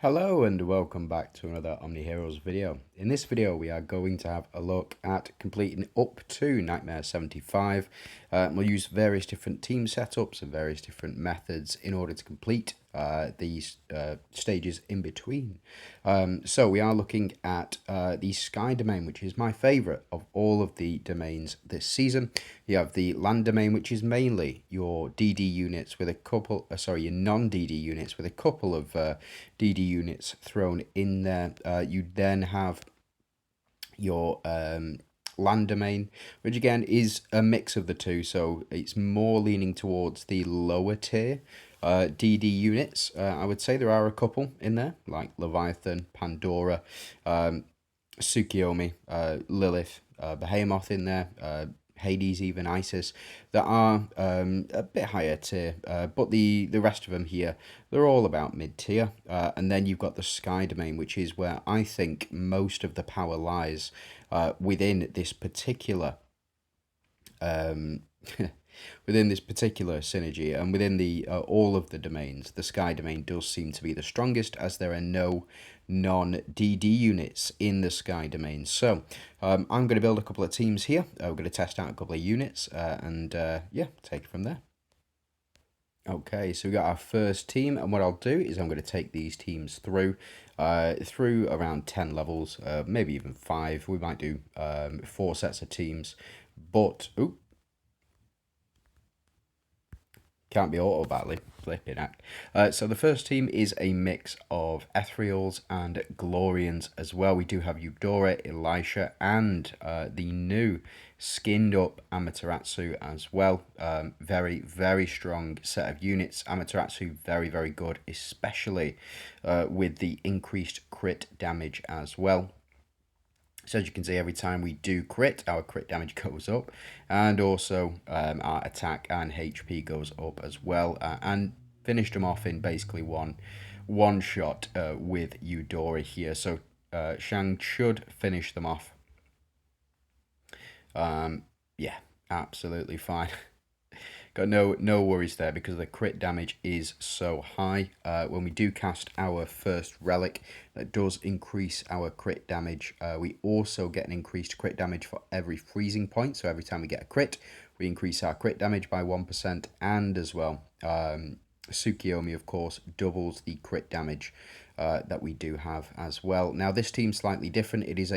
Hello and welcome back to another OmniHeroes video. In this video we are going to have a look at completing up to Nightmare 75. We'll use various different team setups and various different methods in order to complete these stages in between. So we are looking at the Sky Domain, which is my favourite of all of the domains this season. You have the Land Domain, which is mainly your DD units with a couple, your non-DD units with a couple of DD units thrown in there. You then have your Land Domain, which again is a mix of the two, so it's more leaning towards the lower tier DD units. I would say there are a couple in there, like Leviathan, Pandora, Tsukiyomi, Lilith, Behemoth in there, Hades, even Isis, that are a bit higher tier, but the rest of them here, they're all about mid tier. And then you've got the Sky Domain, which is where I think most of the power lies within this particular within this particular synergy, and within the all of the domains, the Sky Domain does seem to be the strongest, as there are no non-DD units in the Sky Domain. So I'm going to build a couple of teams here. We're going to test out a couple of units and yeah, take it from there. Okay, so we got our first team, and what I'll do is I'm going to take these teams through around 10 levels, maybe even 5. We might do 4 sets of teams, but can't be auto battling, flipping act. So the first team is a mix of Ethereals and Glorians as well. We do have Eudora, Elisha, and the new skinned up Amaterasu as well. Very, very strong set of units. Amaterasu, very, very good, especially with the increased crit damage as well. So as you can see, every time we do crit, our crit damage goes up, and also our attack and HP goes up as well, and finished them off in basically one shot with Eudora here. So Shang should finish them off. Yeah, absolutely fine. Got no worries there because the crit damage is so high. When we do cast our first relic, that does increase our crit damage. We also get an increased crit damage for every freezing point. So every time we get a crit, we increase our crit damage by 1%. And as well, Tsukiyomi, of course, doubles the crit damage that we do have as well. Now, this team's slightly different. It is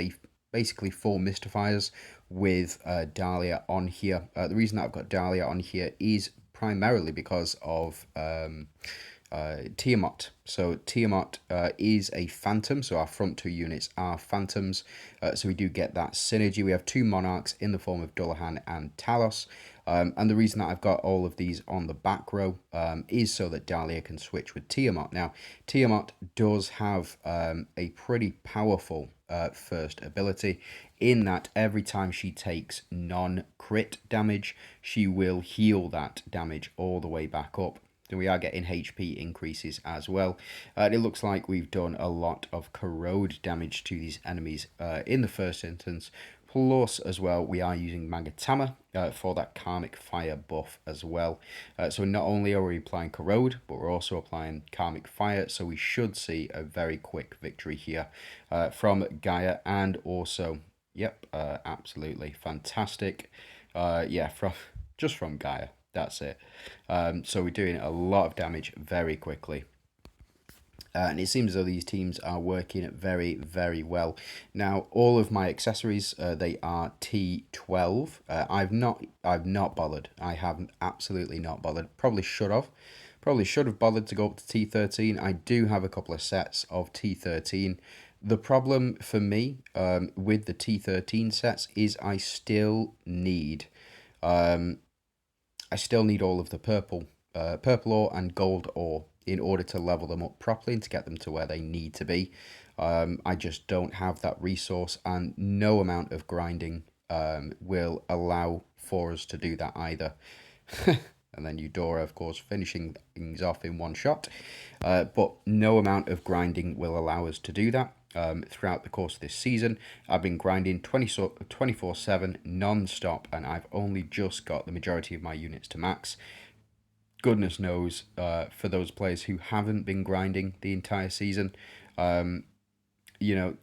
basically 4 Mystifiers with Dahlia on here. The reason that I've got Dahlia on here is primarily because of Tiamat. So Tiamat is a phantom, so our front 2 units are phantoms, so we do get that synergy. We have 2 monarchs in the form of Dullahan and Talos, and the reason that I've got all of these on the back row is so that Dahlia can switch with Tiamat. Now, Tiamat does have a pretty powerful first ability, in that every time she takes non-crit damage, she will heal that damage all the way back up. So we are getting HP increases as well. It looks like we've done a lot of corrode damage to these enemies in the first instance. Plus, as well, we are using Magatama for that Karmic Fire buff as well. So not only are we applying Corrode, but we're also applying Karmic Fire. So we should see a very quick victory here from Gaia, and also, yep, absolutely fantastic. Yeah, just from Gaia. That's it. So we're doing a lot of damage very quickly. And it seems as though these teams are working very, very well. Now, all of my accessories, they are T12. I've not bothered. I have absolutely not bothered. Probably should have. Probably should have bothered to go up to T13. I do have a couple of sets of T13. The problem for me with the T13 sets is I still need all of the purple ore and gold ore in order to level them up properly and to get them to where they need to be. I just don't have that resource, and no amount of grinding will allow for us to do that either. And then Eudora, of course, finishing things off in one shot. But no amount of grinding will allow us to do that. Throughout the course of this season, I've been grinding 24/7 non-stop, and I've only just got the majority of my units to max. goodness knows, for those players who haven't been grinding the entire season, um, you know,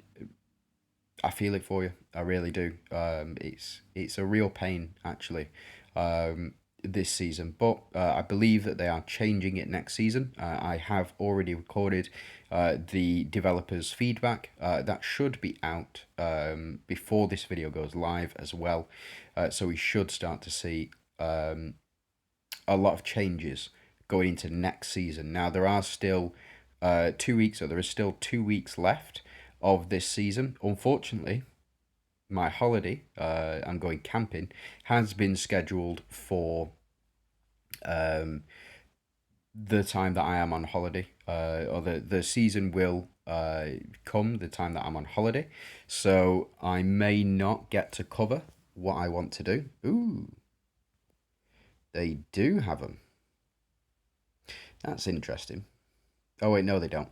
I feel it for you. I really do. It's a real pain actually, this season. But I believe that they are changing it next season. I have already recorded the developers' feedback. That should be out before this video goes live as well. So we should start to see a lot of changes going into next season. Now there are still 2 weeks, or there is still 2 weeks left of this season. Unfortunately, my holiday, I'm going camping, has been scheduled for um, the time that I am on holiday, or the season will come the time that I'm on holiday. So I may not get to cover what I want to do. Ooh, they do have them. That's interesting. Oh wait, no, they don't.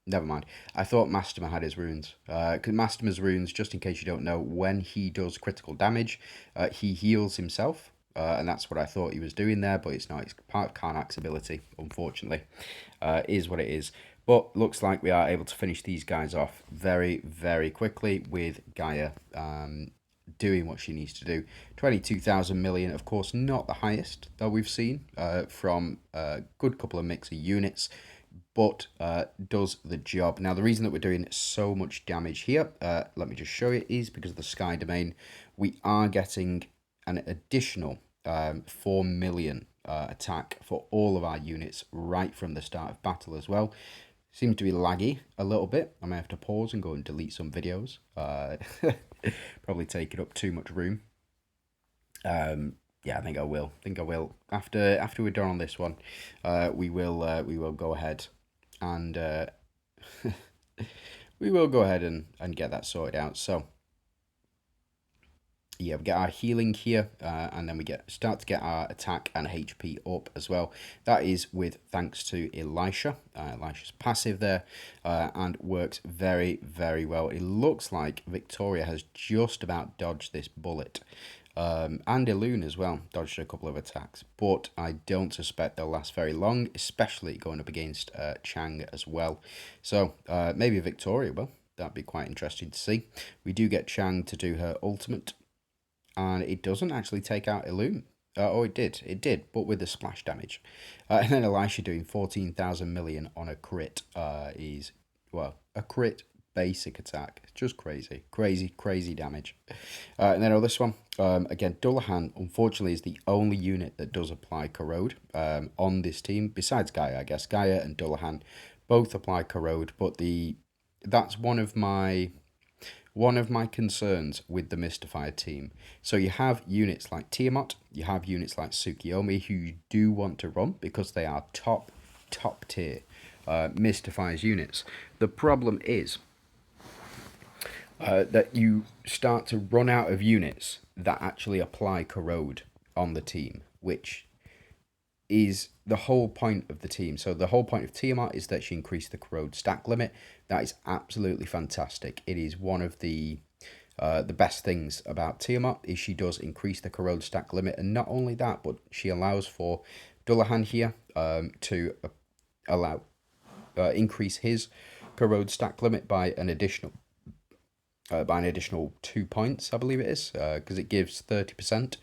Never mind. I thought Masterma had his runes. Because Masterma's runes, just in case you don't know, when he does critical damage, he heals himself. And that's what I thought he was doing there, but it's not. It's part of Karnak's ability, unfortunately. Is what it is. But looks like we are able to finish these guys off very, very quickly with Gaia doing what she needs to do. 22,000 million, of course, not the highest that we've seen from a good couple of mixer units, but does the job. Now, the reason that we're doing so much damage here, let me just show you, is because of the Sky Domain. We are getting an additional 4 million attack for all of our units right from the start of battle as well. Seems to be laggy a little bit. I may have to pause and go and delete some videos. Probably taking up too much room. Yeah, I think I will. After we're done on this one, we will go ahead and we will go ahead and get that sorted out. So yeah, we get our healing here, and then we start to get our attack and HP up as well. That is with thanks to Elisha. Elisha's passive there, and works very, very well. It looks like Victoria has just about dodged this bullet. And Elune as well, dodged a couple of attacks, but I don't suspect they'll last very long, especially going up against Chang as well. So maybe Victoria will. That'd be quite interesting to see. We do get Chang to do her ultimate, and it doesn't actually take out Elune. Oh, it did, but with the splash damage. And then Elisha doing 14,000 million on a crit is, well, a crit basic attack. It's just crazy, crazy damage. And then on this one, again, Dullahan, unfortunately, is the only unit that does apply corrode on this team, besides Gaia, I guess. Gaia and Dullahan both apply corrode, but that's one of my concerns with the Mystifier team. So you have units like Tiamat, you have units like Tsukiyomi who you do want to run because they are top tier Mystifier's units. The problem is that you start to run out of units that actually apply corrode on the team, which is the whole point of the team. So the whole point of Tiamat is that she increased the corrode stack limit. That is absolutely fantastic. It is one of the best things about Tiamat is she does increase the corrode stack limit, and not only that, but she allows for Dullahan here to allow increase his corrode stack limit by an additional 2 points, I believe it is, because it gives 30%.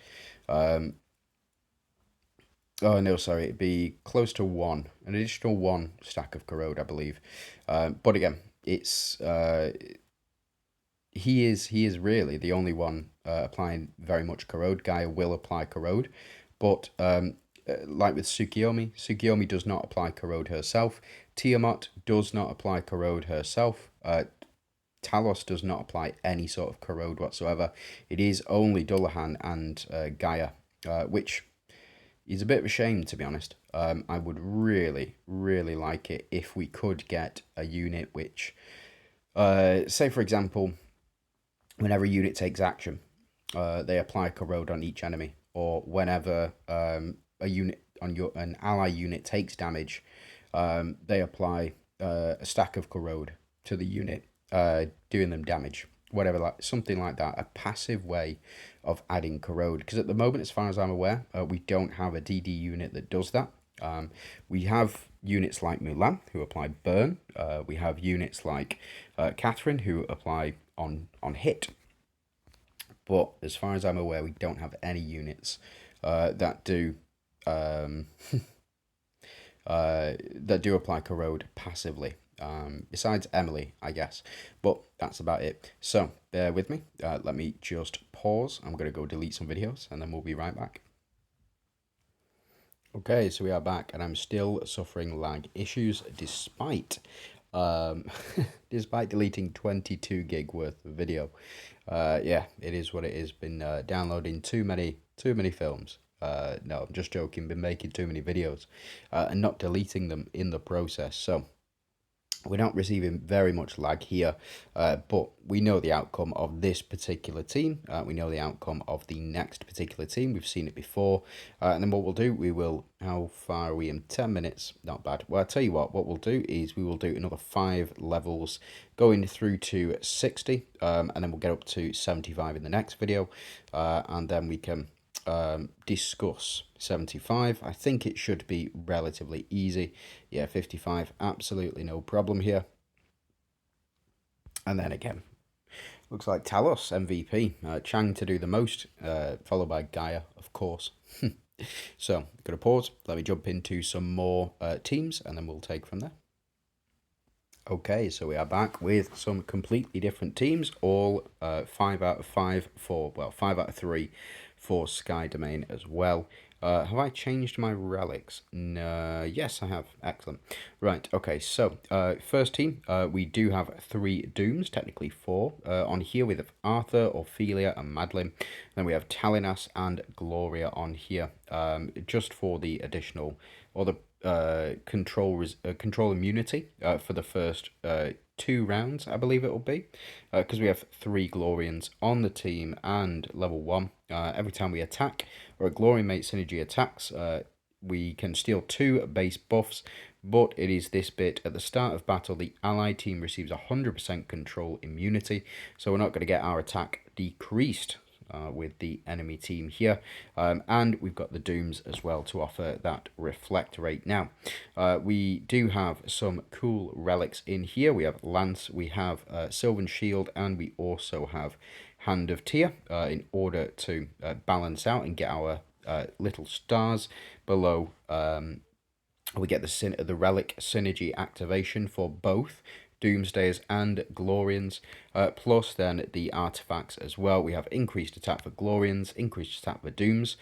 Oh no, sorry, it'd be close to an additional 1 stack of corrode, I believe. But again, it's he is really the only one applying very much corrode. Gaia will apply corrode, but like with Tsukiyomi does not apply corrode herself. Tiamat does not apply corrode herself. Talos does not apply any sort of corrode whatsoever. It is only Dullahan and Gaia, which is a bit of a shame, to be honest. I would really like it if we could get a unit which, say for example, whenever a unit takes action, they apply corrode on each enemy, or whenever a unit on an ally unit takes damage, they apply a stack of corrode to the unit, doing them damage, whatever, like something like that, a passive way of adding corrode. Because at the moment, as far as I'm aware, we don't have a DD unit that does that. We have units like Mulan who apply burn. We have units like Catherine who apply on hit. But as far as I'm aware, we don't have any units that do um, that do apply corrode passively. Besides Emily, I guess. But that's about it. So bear with me. Let me just pause. I'm going to go delete some videos and then we'll be right back. Okay, so we are back and I'm still suffering lag issues despite um, despite deleting 22 gig worth of video. Yeah, it is what it is. Been downloading too many films. No, I'm just joking. Been making too many videos and not deleting them in the process. So we're not receiving very much lag here, but we know the outcome of this particular team. We know the outcome of the next particular team. We've seen it before. And then what we'll do, we will, how far are we in? 10 minutes. Not bad. Well, I'll tell you what we'll do is we will do another 5 levels going through to 60. And then we'll get up to 75 in the next video. And then we can discuss 75. I think it should be relatively easy. Yeah, 55, absolutely no problem here. And then again, looks like Talos MVP, Chang to do the most, followed by Gaia, of course. So I'm gonna pause. Let me jump into some more teams, and then we'll take from there. Okay, so we are back with some completely different teams, all 5 out of 5 for, well, 5 out of 3 for Sky Domain as well. Have I changed my relics? No, yes, I have. Excellent. Right, okay, so first team, we do have 3 Dooms, technically 4. On here we have Arthur, Ophelia, and Madeline. Then we have Talinas and Gloria on here, just for the additional, or the control immunity for the first 2 rounds, I believe it will be, because we have 3 Glorians on the team and level 1. Every time we attack or a Glory Mate synergy attacks, we can steal 2 base buffs, but it is this bit at the start of battle, the allied team receives 100% control immunity, so we're not going to get our attack decreased with the enemy team here, and we've got the Dooms as well to offer that reflect rate. Now we do have some cool relics in here. We have Lance, we have Sylvan Shield, and we also have Hand of Tyr in order to balance out and get our little stars below. We get the relic synergy activation for both Doomsdayers and Glorians, plus then the artifacts as well. We have increased attack for Glorians, increased attack for Dooms,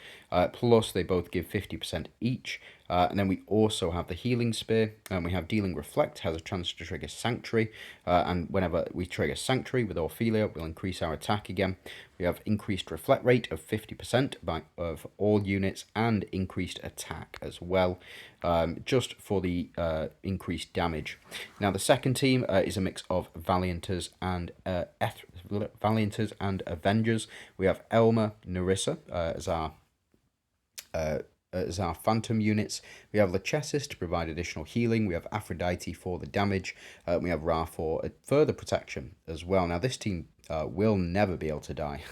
plus they both give 50% each. And then we also have the Healing Spear, and we have Dealing Reflect, has a chance to trigger Sanctuary, and whenever we trigger Sanctuary with Ophelia, we'll increase our attack again. We have increased Reflect rate of 50% of all units, and increased attack as well, just for the increased damage. Now the second team is a mix of Valianters and Avengers. We have Elma, Narissa as our Phantom units. We have Lachesis to provide additional healing. We have Aphrodite for the damage. We have Ra for further protection as well. Now this team will never be able to die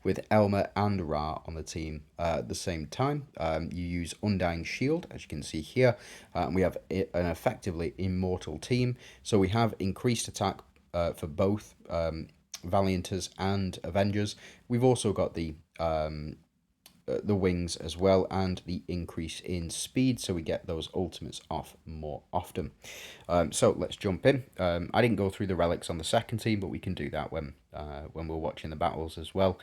with Elma and Ra on the team at the same time. You use Undying Shield, as you can see here. We have an effectively immortal team. So we have increased attack for both Valianters and Avengers. We've also got the wings as well, and the increase in speed, so we get those ultimates off more often. So let's jump in. I didn't go through the relics on the second team, but we can do that when we're watching the battles as well.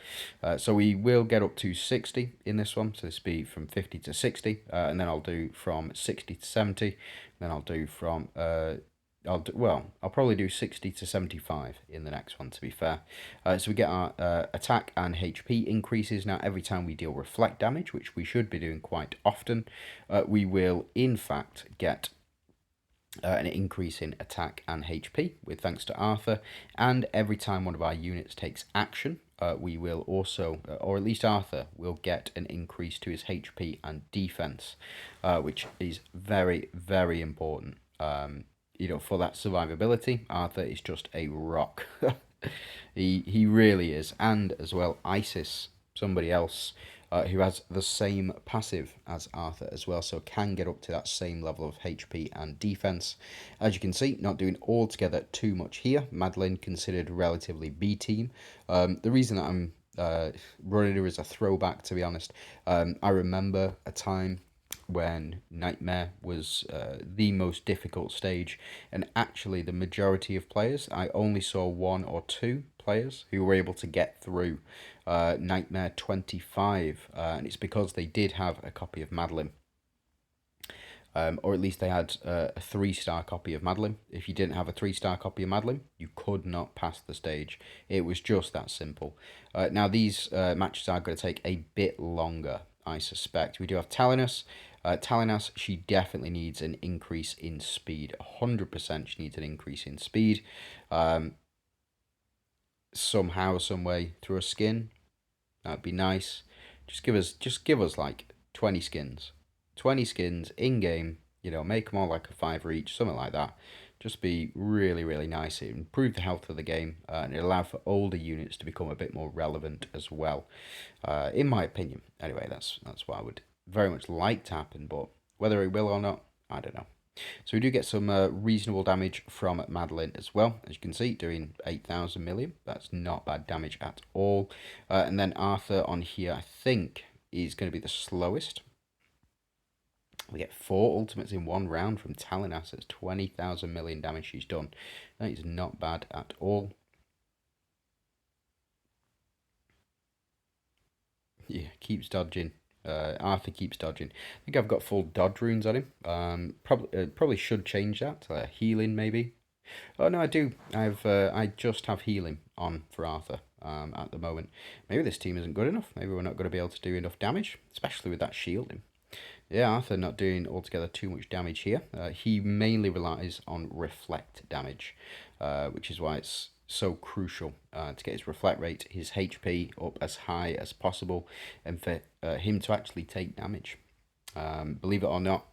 So we will get up to 60 in this one, so this will be from 50 to 60, and then I'll do from 60 to 70, then I'll do from I'll probably do 60 to 75 in the next one, to be fair. So we get our attack and HP increases. Now, every time we deal reflect damage, which we should be doing quite often, we will, in fact, get an increase in attack and HP, with thanks to Arthur. And every time one of our units takes action, we will also, or at least Arthur, will get an increase to his HP and defense, which is very, very important. For that survivability, Arthur is just a rock. he really is. And as well, Isis, somebody else who has the same passive as Arthur as well, so can get up to that same level of HP and defense. As you can see, not doing altogether too much here. Madeline considered relatively B team. The reason that I'm running her as a throwback, to be honest, I remember a time when Nightmare was the most difficult stage, and actually the majority of players, I only saw one or two players who were able to get through Nightmare 25, and it's because they did have a copy of Madeline. Or at least they had a 3-star copy of Madeline. If you didn't have a 3-star copy of Madeline, you could not pass the stage. It was just that simple. Now, these matches are going to take a bit longer, I suspect. We do have Talinas. Talinas, she definitely needs an increase in speed. 100% she needs an increase in speed. Somehow, some way, through a skin. That'd be nice. Just give us like 20 skins. 20 skins in game, make them all like a 5 each, something like that. Just be really, really nice. It improve the health of the game, and it allow for older units to become a bit more relevant as well, in my opinion. Anyway, that's what I would very much like to happen, but whether it will or not, I don't know. So we do get some reasonable damage from Madeline as well. As you can see, doing 8,000 million. That's not bad damage at all. And then Arthur on here, I think, is going to be the slowest. We get 4 ultimates in one round from Talinas. That's 20,000 million damage she's done. That is not bad at all. Yeah, keeps dodging. Arthur keeps dodging. I think I've got full dodge runes on him. Probably should change that to healing maybe. Oh no, I do. I just have healing on for Arthur at the moment. Maybe this team isn't good enough. Maybe we're not going to be able to do enough damage, especially with that shielding. Yeah, Arthur not doing altogether too much damage here. He mainly relies on reflect damage, which is why it's so crucial to get his reflect rate, his HP up as high as possible, and for him to actually take damage. Believe it or not,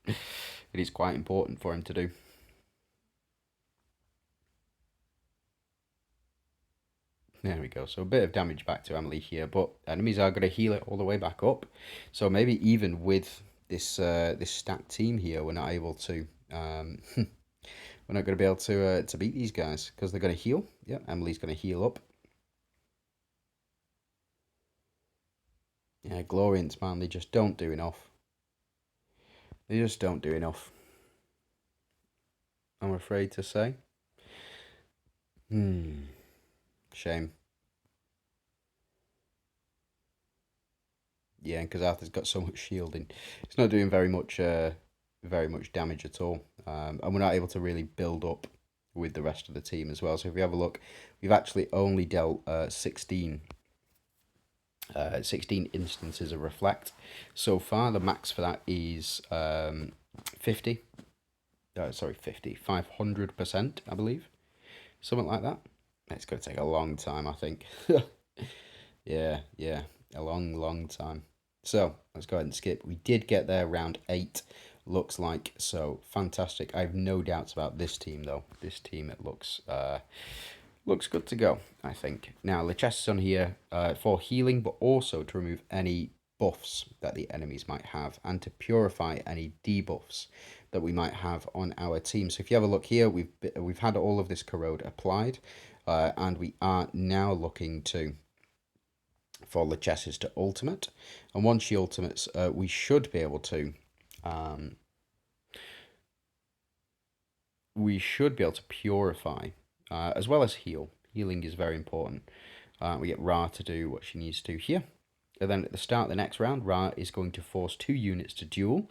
it is quite important for him to do. There we go. So a bit of damage back to Emily here, but enemies are going to heal it all the way back up. So maybe even with this stacked team here, we're not able to we're not going to be able to beat these guys because they're going to heal. Yeah, Emily's going to heal up. Yeah, Glorians, man, they just don't do enough. They just don't do enough, I'm afraid to say. Shame. Yeah, because Arthur's got so much shielding. It's not doing very much damage at all. And we're not able to really build up with the rest of the team as well. So if we have a look, we've actually only dealt 16 instances of Reflect so far. The max for that is 50. Sorry, 50. 500%, I believe. Something like that. It's going to take a long time, I think. Yeah, a long time. So let's go ahead and skip. We did get there round 8, looks like. So fantastic. I have no doubts about this team though. This team, it looks good to go, I think. Now the chest is on here for healing, but also to remove any buffs that the enemies might have and to purify any debuffs that we might have on our team. So if you have a look here, we've had all of this corrode applied, and we are now looking for Lichess's to ultimate, and once she ultimates, we should be able to purify as well as heal. Healing is very important. We get Ra to do what she needs to here, and then at the start of the next round, Ra is going to force 2 units to duel,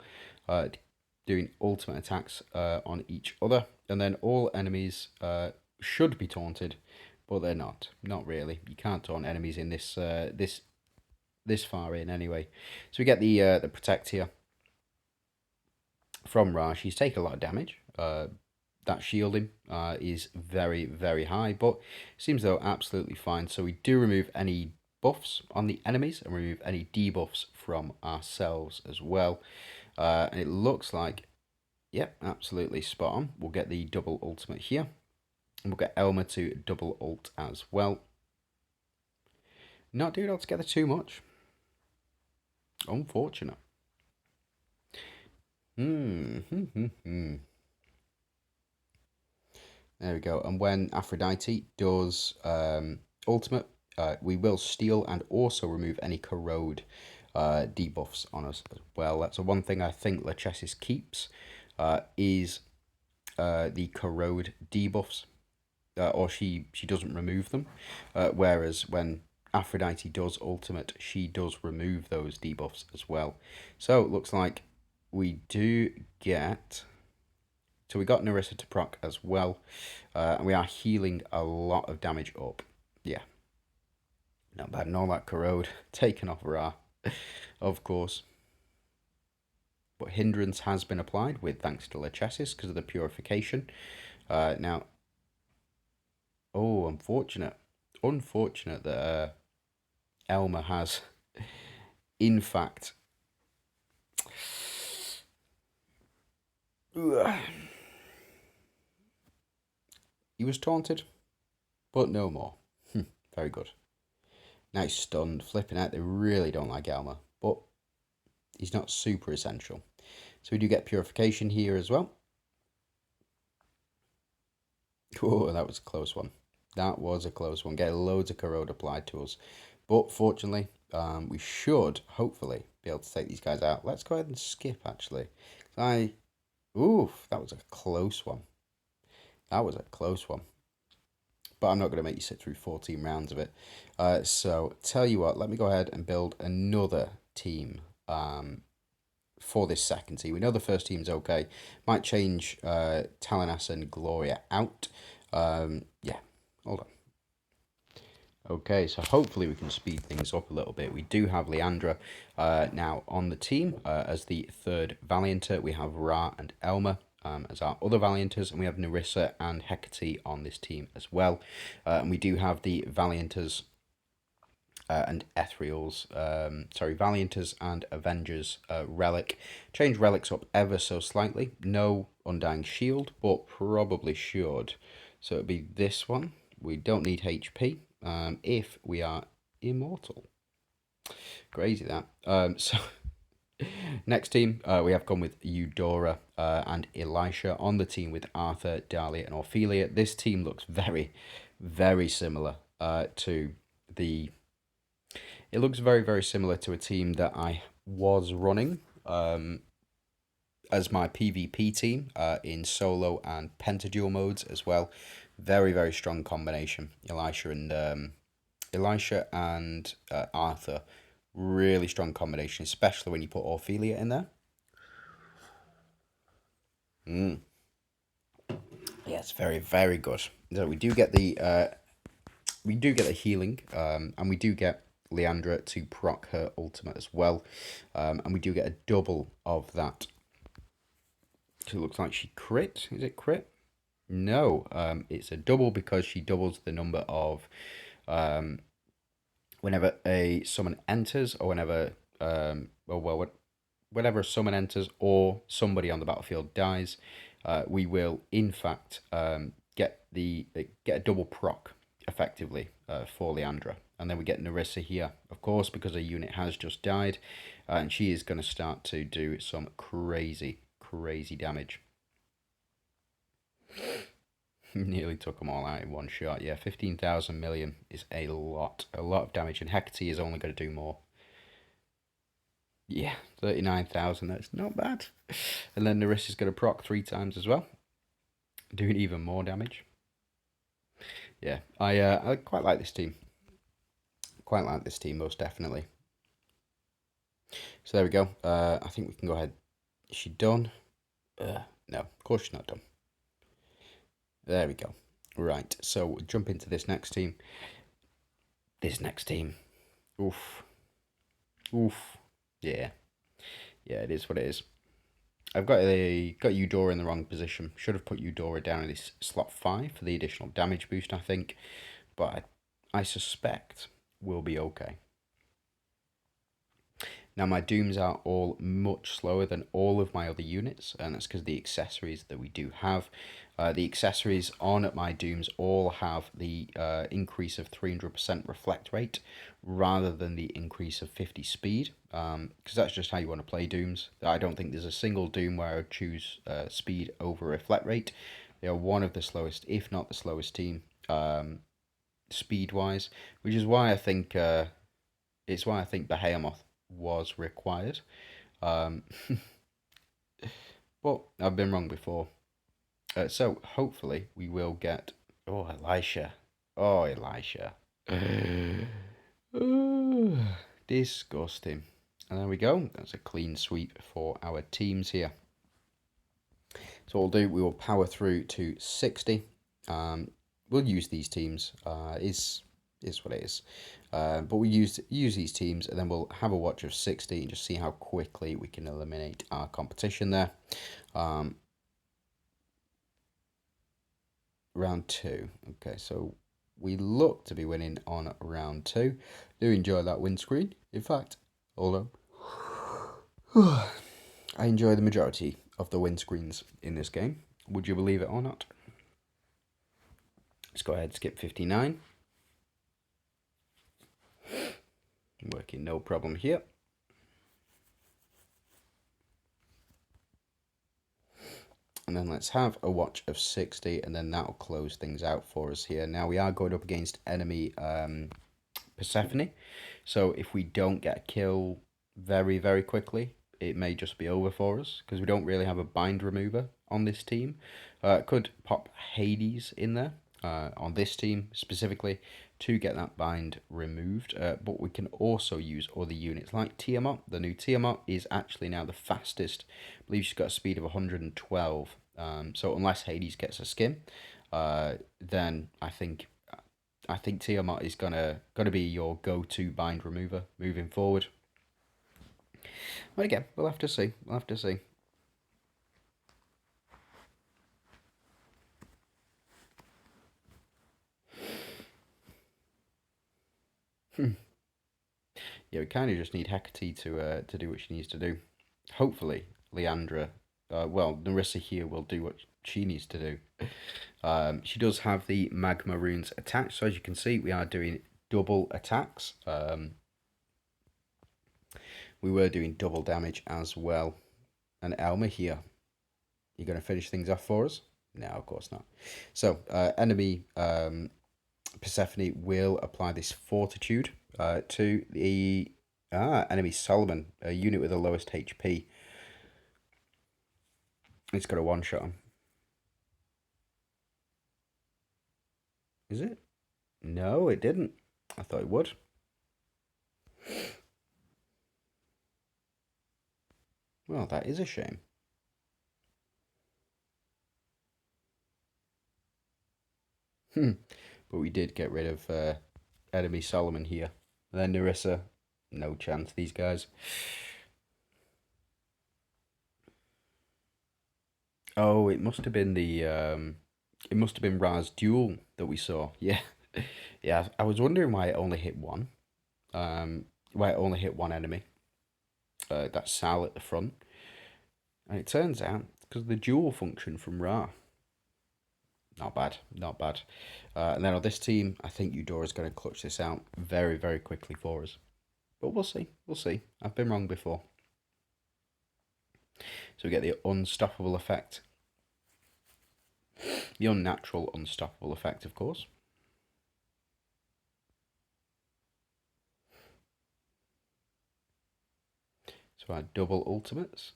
doing ultimate attacks on each other, and then all enemies should be taunted, but they're not really. You can't taunt enemies in this far in anyway. So we get the protect here from Ra. She's taken a lot of damage. That shielding is very, very high, but seems though absolutely fine. So we do remove any buffs on the enemies and remove any debuffs from ourselves as well. And it looks like, yep, absolutely spot on. We'll get the double ultimate here. And we'll get Elma to double ult as well. Not doing altogether too much. Unfortunate. There we go. And when Aphrodite does ultimate, we will steal and also remove any corrode debuffs on us as well. That's the one thing I think Lachesis keeps is the corrode debuffs, or she doesn't remove them. Whereas when Aphrodite does ultimate, she does remove those debuffs as well. So it looks like we do get. So we got Narissa to proc as well. And we are healing a lot of damage up. Yeah. Not bad. And all that corrode taken off Ra, of course. But hindrance has been applied with thanks to Lachesis because of the purification. Now, oh, unfortunate. Unfortunate that Elmer has, in fact, he was taunted, but no more. Very good. Now he's stunned, flipping out. They really don't like Elmer, but he's not super essential. So we do get purification here as well. Oh, that was a close one. That was a close one. Get loads of corrode applied to us. But fortunately, we should hopefully be able to take these guys out. Let's go ahead and skip, actually. Oof, that was a close one. That was a close one. But I'm not going to make you sit through 14 rounds of it. So, tell you what, let me go ahead and build another team for this second team. We know the first team's okay. Might change Talanas and Gloria out. Yeah, hold on. Okay, so hopefully we can speed things up a little bit. We do have Leandra now on the team as the third Valianter. We have Ra and Elmer as our other Valianters, and we have Narissa and Hecate on this team as well. And we do have the Valianters and Ethereals, Valianters and Avengers relic. Change relics up ever so slightly. No Undying Shield, but probably should. So it'd be this one. We don't need HP if we are immortal. Crazy that. So next team, we have gone with Eudora and Elisha on the team with Arthur, Dahlia, and Ophelia. This team looks very, very similar to the. It looks very, very similar to a team that I was running as my PvP team in solo and pentadual modes as well. Very, very strong combination. Elisha and Arthur. Really strong combination, especially when you put Ophelia in there. Yeah, it's very, very good. So we do get the healing, and we do get Leandra to proc her ultimate as well, and we do get a double of that. So it looks like she crit. Is it crit? No, it's a double because she doubles the number of whenever a summon enters, or whenever whenever a summon enters or somebody on the battlefield dies, we will in fact get a double proc effectively for Leandra. And then we get Narissa here, of course, because a unit has just died, and she is going to start to do some crazy damage. Nearly took them all out in one shot. Yeah, 15,000 million is a lot of damage, and Hecate is only going to do more. Yeah, 39,000, that's not bad. And then Narissa's going to proc 3 times as well, doing even more damage. Yeah, I quite like this team. Quite like this team, most definitely. So there we go. I think we can go ahead. Is she done? No, of course she's not done. There we go. Right, so we'll jump into this next team. This next team. Oof. Yeah. Yeah, it is what it is. I've got Eudora in the wrong position. Should have put Eudora down in this slot 5 for the additional damage boost, I think. But I suspect we'll be okay. Now my Dooms are all much slower than all of my other units, and that's because the accessories that we do have. The accessories on my Dooms all have the increase of 300% reflect rate rather than the increase of 50 speed, because that's just how you want to play Dooms. I don't think there's a single Doom where I would choose speed over reflect rate. They are one of the slowest, if not the slowest team, speed-wise, which is why I think it's why I think Behemoth was required. Um, but I've been wrong before. So hopefully we will get. Oh, Elisha. Oh, Elisha. Disgusting. And there we go. That's a clean sweep for our teams here. So what we'll do, we will power through to 60. We'll use these teams. Is what it is. But we use these teams, and then we'll have a watch of 60 and just see how quickly we can eliminate our competition there. Round 2. Okay, so we look to be winning on round 2. Do enjoy that windscreen. In fact, although I enjoy the majority of the windscreens in this game. Would you believe it or not? Let's go ahead, skip 59. Working no problem here. And then let's have a watch of 60, and then that'll close things out for us here. Now we are going up against enemy Persephone, so if we don't get a kill very, very quickly, it may just be over for us, because we don't really have a bind remover on this team. Could pop Hades in there on this team specifically to get that bind removed, but we can also use other units like Tiamat. The new Tiamat is actually now the fastest. I believe she's got a speed of 112. So unless Hades gets a skin, then I think Tiamat is gonna be your go-to bind remover moving forward. But again, we'll have to see. We'll have to see. Yeah, we kind of just need Hecate to do what she needs to do. Hopefully, Leandra, Narissa here will do what she needs to do. She does have the magma runes attached, so as you can see, we are doing double attacks. We were doing double damage as well. And Elma here, you're going to finish things off for us? No, of course not. So, enemy Persephone will apply this fortitude to the enemy Solomon, a unit with the lowest HP. It's got a one-shot him. Is it? No, it didn't. I thought it would. Well, that is a shame. But we did get rid of enemy Solomon here. And then Narissa, no chance, these guys. Oh, it must have been it must have been Ra's duel that we saw. Yeah, yeah. I was wondering why it only hit one. Why it only hit one enemy. That's Sal at the front, and it turns out because of the dual function from Ra. Not bad, not bad. And then on this team, I think Eudora's going to clutch this out very, very quickly for us. But we'll see, we'll see. I've been wrong before. So we get the unstoppable effect. The unnatural unstoppable effect, of course. So our double ultimates,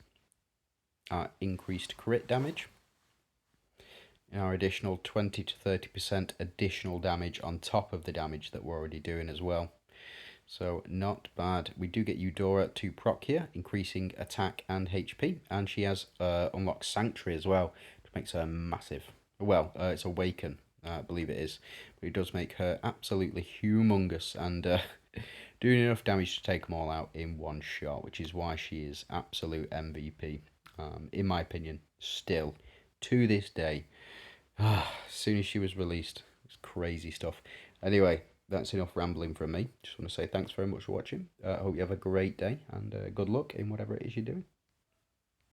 our increased crit damage, and our additional 20 to 30% additional damage on top of the damage that we're already doing as well. So not bad. We do get Eudora to proc here, increasing attack and HP, and she has unlocked Sanctuary as well, which makes her massive. Well, it's Awaken, I believe it is, but it does make her absolutely humongous and doing enough damage to take them all out in one shot, which is why she is absolute MVP, in my opinion, still, to this day. As soon as she was released, it's crazy stuff. Anyway, that's enough rambling from me. Just want to say thanks very much for watching. I hope you have a great day and good luck in whatever it is you're doing.